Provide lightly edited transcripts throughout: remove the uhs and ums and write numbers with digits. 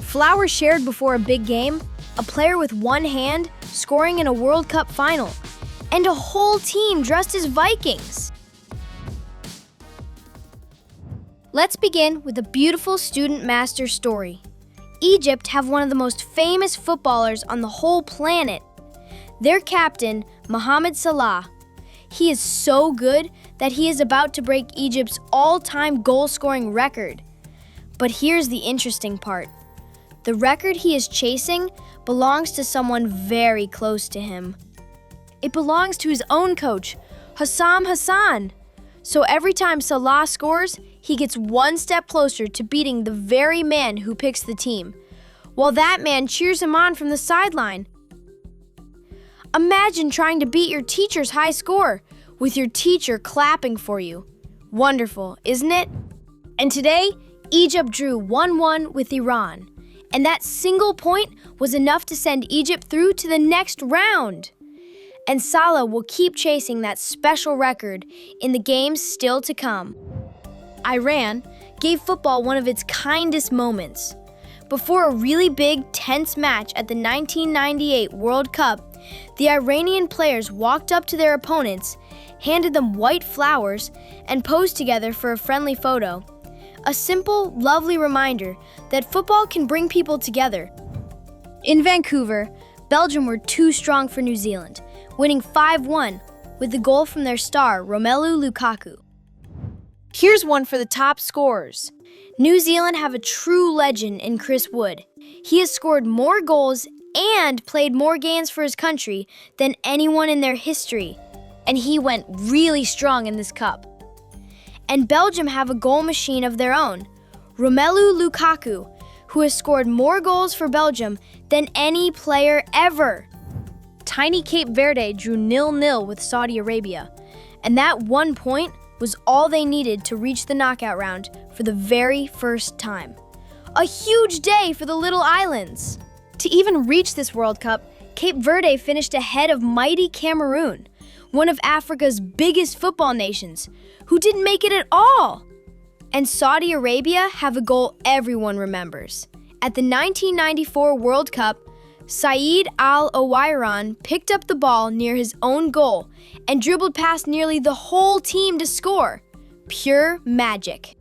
Flowers shared before a big game, a player with one hand scoring in a World Cup final, and a whole team dressed as Vikings. Let's begin with a beautiful student master story. Egypt have one of the most famous footballers on the whole planet. Their captain, Mohamed Salah. He is so good that he is about to break Egypt's all-time goal-scoring record. But here's the interesting part. The record he is chasing belongs to someone very close to him. It belongs to his own coach, Hussam Hassan. So every time Salah scores, he gets one step closer to beating the very man who picks the team, while that man cheers him on from the sideline. Imagine trying to beat your teacher's high score with your teacher clapping for you. Wonderful, isn't it? And today, Egypt drew 1-1 with Iran. And that single point was enough to send Egypt through to the next round. And Salah will keep chasing that special record in the games still to come. Iran gave football one of its kindest moments. Before a really big, tense match at the 1998 World Cup, the Iranian players walked up to their opponents, handed them white flowers, and posed together for a friendly photo. A simple, lovely reminder that football can bring people together. In Vancouver, Belgium were too strong for New Zealand, winning 5-1 with the goal from their star, Romelu Lukaku. Here's one for the top scorers. New Zealand have a true legend in Chris Wood. He has scored more goals and played more games for his country than anyone in their history, and he went really strong in this cup. And Belgium have a goal machine of their own, Romelu Lukaku, who has scored more goals for Belgium than any player ever. Tiny Cape Verde drew 0-0 with Saudi Arabia, and that 1 point was all they needed to reach the knockout round for the very first time. A huge day for the little islands. To even reach this World Cup, Cape Verde finished ahead of mighty Cameroon, one of Africa's biggest football nations, who didn't make it at all. And Saudi Arabia have a goal everyone remembers. At the 1994 World Cup, Saeed Al-Owairan picked up the ball near his own goal and dribbled past nearly the whole team to score. Pure magic.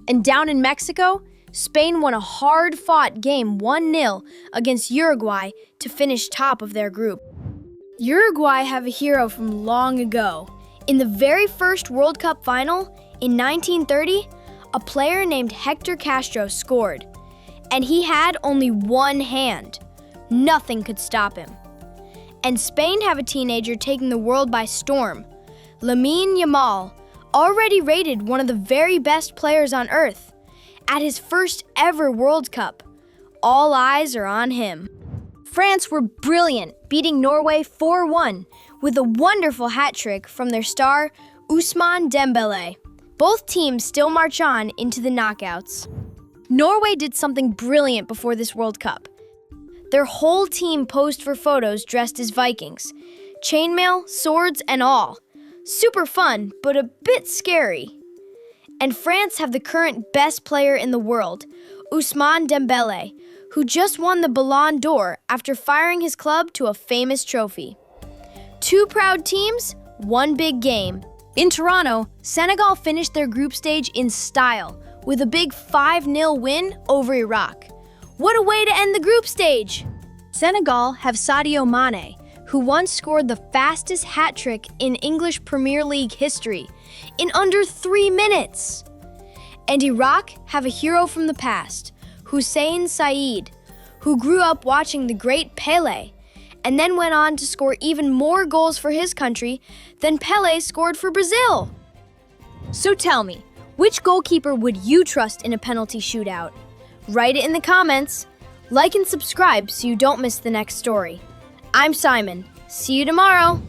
And down in Mexico, Spain won a hard-fought game 1-0 against Uruguay to finish top of their group. Uruguay have a hero from long ago. In the very first World Cup final, in 1930, a player named Hector Castro scored, and he had only one hand. Nothing could stop him. And Spain have a teenager taking the world by storm, Lamine Yamal, already rated one of the very best players on earth. At his first ever World Cup, all eyes are on him. France were brilliant, beating Norway 4-1 with a wonderful hat trick from their star, Ousmane Dembele. Both teams still march on into the knockouts. Norway did something brilliant before this World Cup. Their whole team posed for photos dressed as Vikings. Chainmail, swords, and all. Super fun, but a bit scary. And France have the current best player in the world, Ousmane Dembele, who just won the Ballon d'Or after firing his club to a famous trophy. Two proud teams, one big game. In Toronto, Senegal finished their group stage in style with a big 5-0 win over Iraq. What a way to end the group stage! Senegal have Sadio Mane, who once scored the fastest hat trick in English Premier League history in under 3 minutes. And Iraq have a hero from the past, Hussein Saeed, who grew up watching the great Pelé and then went on to score even more goals for his country than Pelé scored for Brazil. So tell me, which goalkeeper would you trust in a penalty shootout? Write it in the comments. Like and subscribe so you don't miss the next story. I'm Simon. See you tomorrow.